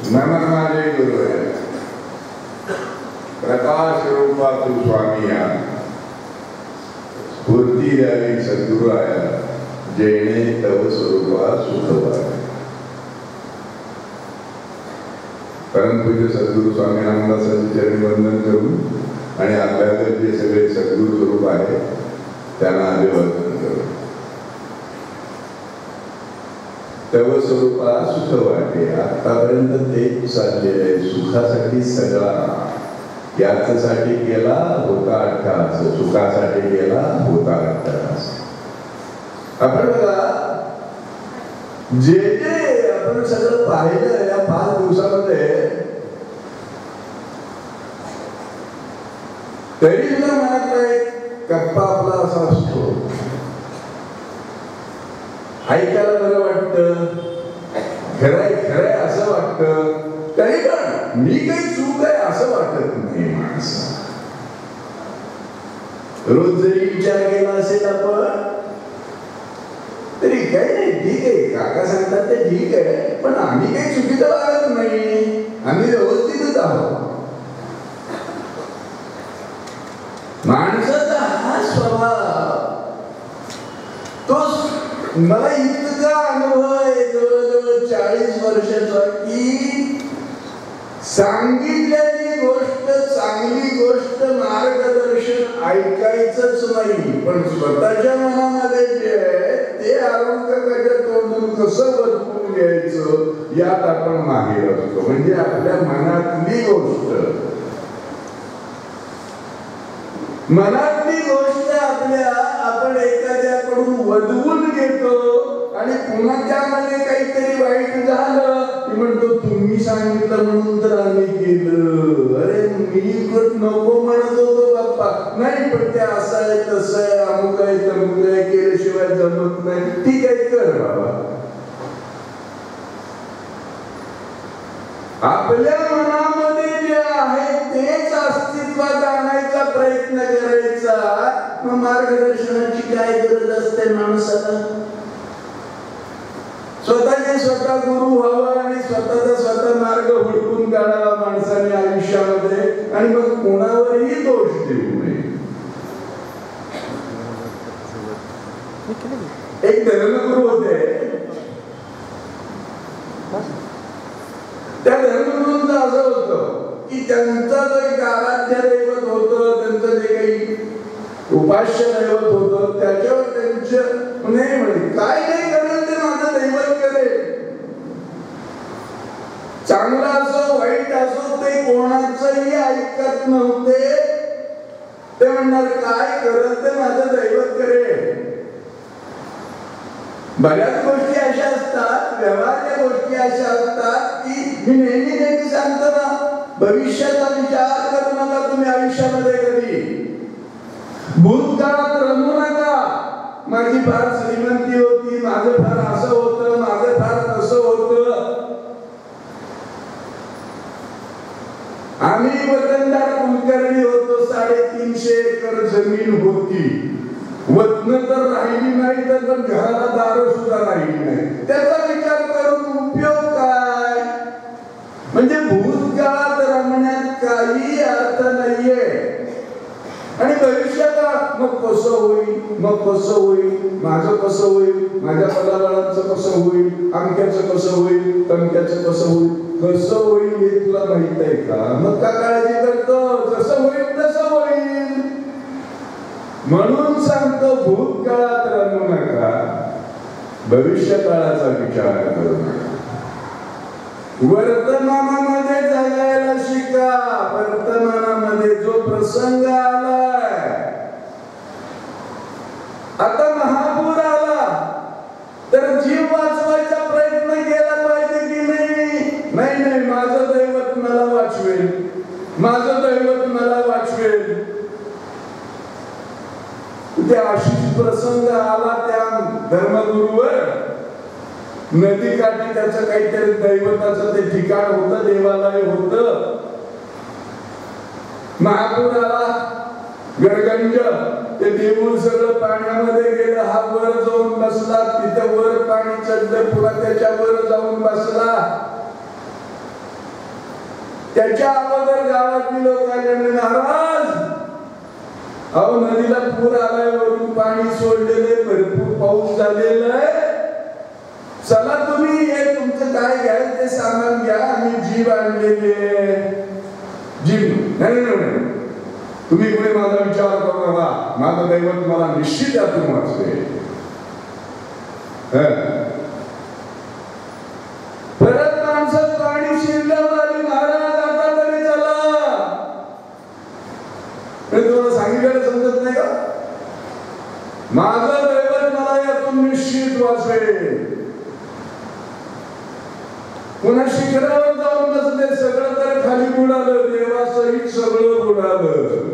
नमन माझे गुरु आहे प्रकाश रूपा तू स्वामी या स्फूर्ती द्यावी सद्गुरु आया जेणे तव स्वरूपा सुखवा. परमपूज्य सद्गुरु स्वामी रामदासांचे चरणी वंदन करून आणि आपल्याकडे जे सगळे सद्गुरु स्वरूप आहे त्यांना अभिवादन करू. तव स्वरूपा सुख वाटे. आतापर्यंत ते चाललेलं आहे. सुखासाठी सगळा याच्यासाठी गेला होता अट्टाहास, सुखासाठी गेला होता अट्टाहास. आपण बघा जे जे आपण सगळं पाहिलं या 5 दिवसामध्ये तरी सुद्धा मनातला एक कप्पा आपला असा असतो, ऐकायला बरं वाटतं, खरंय खरंय असं वाटतं, तरी पण मी काही चूक आहे असं वाटत नाही. माणसं रोज जरी विचार केला असेल आपण तरी काही नाही, ठीक आहे काका सांगतात ते ठीक आहे, पण आम्ही काही चुकीचं वागत नाही, आम्ही व्यवस्थितच आहोत. माणसाचा हा स्वभाव तो मला इतका अनुभव आहे जवळजवळ 40 वर्षाचा की सांगितलेली गोष्ट चांगली गोष्ट मार्गदर्शन ऐकायचंच नाही, पण स्वतःच्या मनामध्ये जे आहे ते आरोग्याच्या तोंडून कसं बदलून घ्यायचं यात आपण मागे असतो. म्हणजे आपल्या मनातली गोष्ट आपल्या आपण एखाद्याकडून वदवून घेतो आणि पुन्हा त्यामध्ये काहीतरी वाईट झालं की म्हणतो तुम्ही सांगितलं म्हणून तर आम्ही केलं. अरे मी नको म्हणत होतो बाप्पा, नाही पण ते असं आहे तसं आहे अमुक आहे तमुक आहे केल्याशिवाय जमत नाही, ठीक आहे कर बाबा. आपल्या मनामध्ये जे आहे तेच अस्तित्वात आणायचा प्रयत्न करायचा. मग मार्गदर्शनाची काय गरज असते माणसाला? स्वतःचे स्वतः गुरु व्हावा आणि स्वतःचा स्वतः मार्ग हुडकून काढावा माणसाने आयुष्यामध्ये, आणि मग कोणावरही दोष देऊ नये. एक धर्मगुरू होते, त्या धर्मगुरूंचं असं होतं की त्यांचा जो एक आराध्य दैवत होतं, त्यांचं जे काही उपास्य दैवत होतं त्याच्यावर त्यांचं नाही म्हणे काय नाही करेल ते माझं दैवत करेल, चांगलं असो वाईट असो ते कोणाचंही ऐकत नव्हते. ते म्हणणार काय करत ते माझं दैवत करेल. बऱ्याच गोष्टी अशा असतात, व्यवहाराच्या गोष्टी अशा असतात की मी नेहमी सांगतो ना, भविष्याचा विचार करू नका तुम्ही आयुष्यामध्ये कधी. भूतकाळात रमू नका. माझी फार श्रीमंती होती, माझं फार असं होतं, माझं फार तसं होतं, आम्ही वतनदार कुलकर्णी होतो, 350 एकर जमीन होती, वतन तर राहिली नाही तर पण घराला दार सुद्धा राहिली नाही. त्याचा विचार करून उपयोग काय? म्हणजे भूतकाळात रमण्यात काही अर्थ नाहीये. आणि भविष्यात मग कसं होईल, मग कसं होईल, माझं कसं होईल, माझ्या पलावळांचं कसं होईल, आमक्याचं कसं होईल, तमक्याचं कसं होईल, कसं होईल हे तुला माहित आहे का? मग का काळजी करतो? जसं होईल तसं होईल. म्हणून सांगतो भूतकाळात रमू नका, भविष्य काळाचा विचार करू नका. वर्तमानामध्ये जगायला शिका. वर्तमानामध्ये जो प्रसंग आलाय, आता महापूर आला तर जीव वाचवायचा प्रयत्न केला पाहिजे की नाही? नाही, माझं दैवत मला वाचवेल, माझं दैवत मला वाचवेल. त्या अशीच प्रसंग आला त्या धर्मगुरूवर. नदीकाठी त्याचं काहीतरी दैवताचं ते ठिकाण होतं, देवालय होतं. महापूर आला, गडगंज, ते देऊळ सगळं पाण्यामध्ये गेलं. हा वर जाऊन बसला, तिथं वर पाणी चढलं, पुन्हा त्याच्या वर जाऊन बसला. त्याच्या अगोदर गावातली लोक आले महाराज, अहो नदीला पूर आलाय, वरून पाणी सोडलेले, भरपूर पाऊस झालेला आहे, चला तुम्ही हे तुमचं काय घ्याल ते सामान घ्या, आम्ही जीव आणलेले. जीव नाही, तुम्ही पुढे माझा विचार करू नका, माझं दैवत मला निश्चित यातून वाचले. परत माणसात पाणी शिरल्यावर आली, महाराज आता तरी चला. तुम्हाला सांगितलेलं समजत नाही का? माझं दैवत मला यातून निश्चित वाचवेल. पुन्हा शिखरावर जाऊन बसले, सगळं तर खाली बुडालं, देवासहित सगळं बुडालं.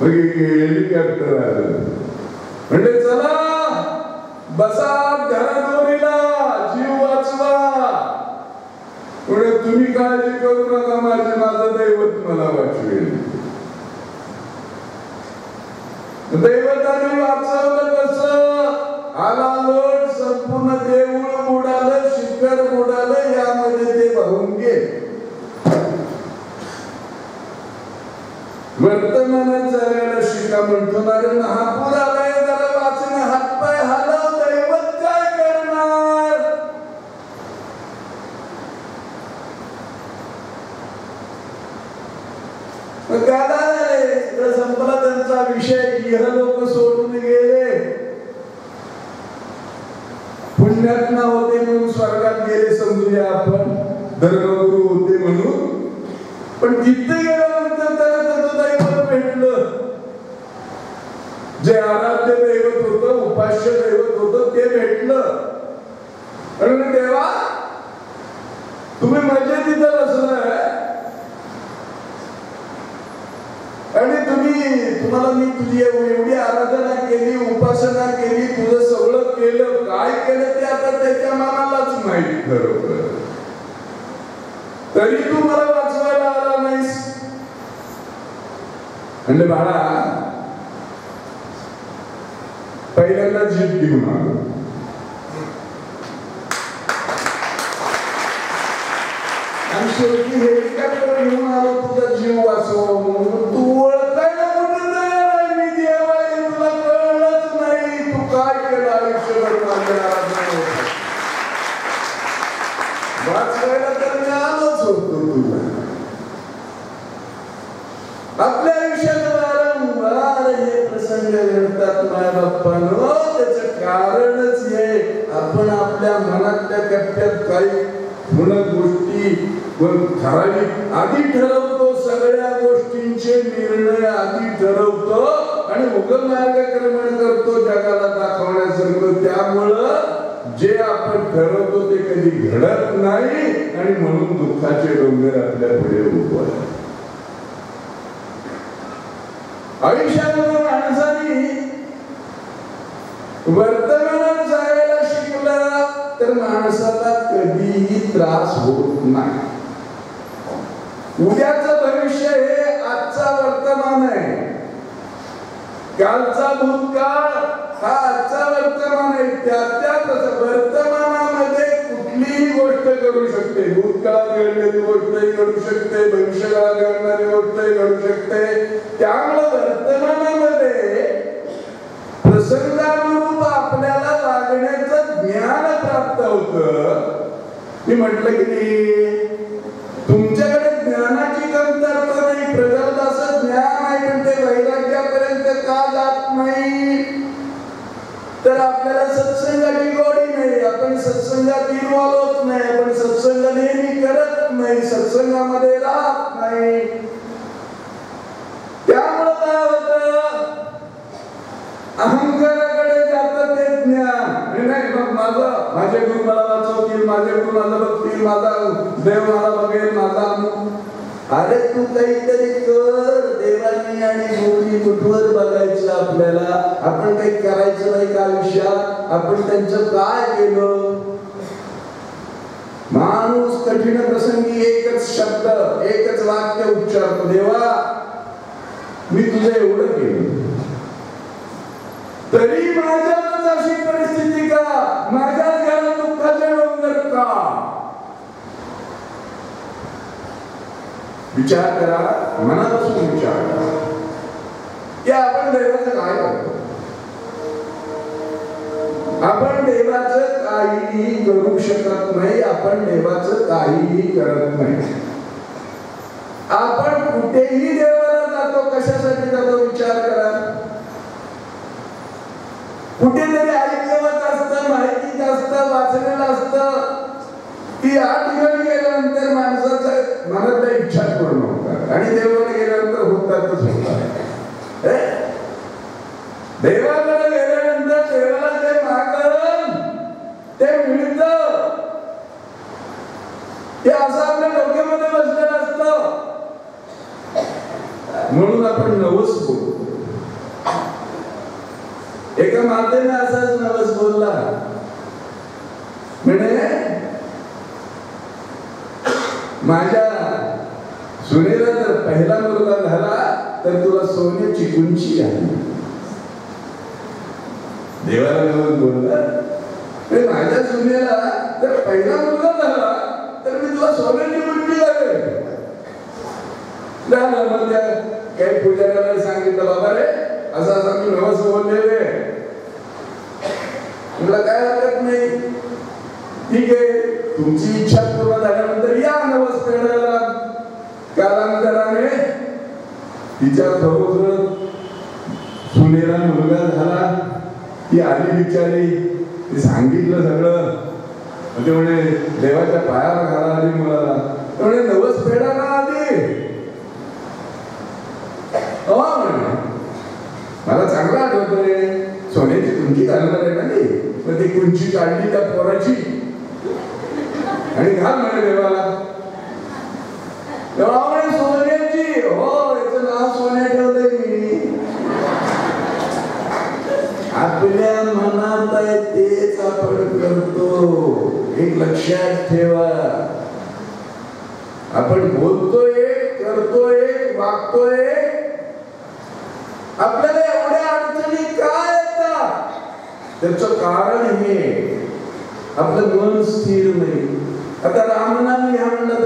हेलिकॉप्टर आलं, म्हणजे चला बसा घरादोरीला, जीव वाचवा. पुढे तुम्ही काळजी करू नका, माझं दैवत मला वाचवेल. दैवताने वाचवलं कसं? आला लोट, संपूर्ण देऊळ बुडालं, शिखर बुडालं, यामध्ये ते वाहून गेले. वर्तमानात जगायला शिका म्हणतो, अरे महापूर आलाय, जरा वाचणे, हातपाय हलव, दैवत काय करणार? संपला त्यांचा विषय. इहलोक सोडून गेले, पुण्यात्मा होते म्हणून स्वर्गात गेले समजूया आपण, धर्मगुरू होते म्हणून. पण तिथे गेल्यानंतर त्याला त्याचं दैवत भेटलं, जे आराध्य दैवत होतं, उपास्य दैवत होतं, ते भेटलं. आणि देवा तुम्ही मजेत तिथं बसलाय आणि तुम्हाला मी तुझी एवढी आराधना केली, उपासना केली, तुझं सगळं केलं, काय केलं ते आता त्याच्या मनालाच माहिती बरोबर, तरी तू मला वाचवायला आला नाहीस. म्हणजे बाळा पहिल्यांदा जीभ घेऊन आलो, आणि शेवटी हेलिकॉप्टर घेऊन आलो तुझा जीव वाचव म्हणून. तू ओळखायला कुठं तयार आहे मी देव आहे, तुला कळलंच नाही तू काय केलं आयुष्यभर माझ्या आराधनेत. वाचवायला तर मी आलोच होतो तुला. आपल्या आयुष्यात वारंवार हे प्रसंग घडतात माझ्या बाप्पानो, त्याचं कारणच हे आपण आपल्या मनातल्या कप्प्यात काही गोष्टी ठराविक आधी ठरवतो, सगळ्या गोष्टींचे निर्णय आधी ठरवतो आणि उगम मार्गक्रमण करतो जगाला दाखवण्यासारखं. त्यामुळं जे आपण ठरवतो ते कधी घडत नाही आणि म्हणून दुःखाचे डोंगर आपल्या पुढे उभं. आयुष्यामध्ये माणसाने वर्तमानात जायला शिकला तर माणसाला कधीही त्रास होत नाही. उद्याचं भविष्य हे आजचा वर्तमान आहे, कालचा भूतकाळ हा आजचा वर्तमान आहे. त्यात वर्तमानामध्ये कुठलीही गोष्ट घडू शकते, भूतकाळात घडलेली गोष्टही घडू शकते, भविष्यकाळात घडणारी गोष्टही घडू शकते. त्यामुळे वर्तमानामध्ये प्रसंगानुरूप आपल्याला वागण्याचं ज्ञान प्राप्त होतं. मी म्हटलं की तुमच्याकडे ज्ञानाची कमतरता नाही, प्रगत असं ज्ञान आहे, पण ते वैराग्यापर्यंत का जात नाही? तर आपल्याला सत्संगाची गोडी नाही, आपण सत्संगात इन्व्हॉल्व नाही, आपण सत्संग नेहमी करत नाही, सत्संगामध्ये राहत नाही. त्यामुळे काय होतं, अहंकाराकडे जातं ते ज्ञान. नाही माझे गुरु मला वाचवतील, माझे गुरु मला बघतील, माझा देव मला बघेल, माझा. अरे तू काहीतरी कर. देवानी आणि गुरुनी कुठवर बघायचं आपल्याला? आपण काही करायचं नाही का आयुष्यात? आपण त्यांचं काय केलं? माणूस कठीण प्रसंगी एकच शब्द, एकच वाक्य उच्चारतो, देवा मी तुझं एवढं केलं तरी माझ्याच अशी परिस्थिती का? माझ्याच घरात दुःखाचे डोंगर का? विचार करा, मनापासून विचार करा की आपण देवाचं काय करतो. आपण देवाचं काहीही करू शकत नाही. आपण देवाचं काहीही करत नाही. आपण कुठेही देवाला जातो, कशासाठी जातो विचार करा. कुठेतरी ऐकवत असतं, माहिती असतं, वाचलेलं असतं की या ठिकाणी गेल्यानंतर माणसाचं मनातल्या इच्छा पूर्ण होतात आणि देवाला गेल्यानंतर होतातच होतात. देवाकडे गेल्यानंतर देवाला जे मागलं ते मिळतं. ते असं आपल्या डोक्यामध्ये बसलेलं असतं. म्हणून आपण नवस बोलतो. एका मातेने असाच नवस बोलला, म्हणजे माझ्या सुनेला जर पहिला मुलगा झाला तर तुला सोन्याची गुंची आहे. देवाला नवस बोलला, माझ्या सुनेला जर पहिला मुलगा झाला तर मी तुला सोन्याची गुंची लागेल. मग त्या काही पुजाऱ्याला सांगितलं, बाबा रे असं असं मी नवस बोललेले, तुला काय हरकत नाही, ठीक आहे, तुमची इच्छा पूर्ण झाल्यानंतर या नवस फेडायला. कालांतराने तिच्या बरोबर सुनेला मुलगा झाला. ती आली बिचारी, ती सांगितलं सगळं. म्हणजे म्हणे देवाच्या पायावर घाला आली मुलाला. म्हणे नवस फेडायला आली. मला चांगला आठवत रे, सोन्याची कुंची घालणार आहे ना ती. मग ती कुंची काढली त्या पोराची आणि घाल म्हणे देवाला. सोन्याची, हो याचं नाव सोन्या ठेवलंय मी. आपल्या मनात आहे तेच आपण करतो. एक लक्षात ठेवा, आपण बोलतोय, करतोय, वागतोय. आपल्याला एवढ्या अडचणी काय येतात? त्याचं कारण हे आपलं मन स्थिर नाही. आता रामनाम घ्या म्हणलं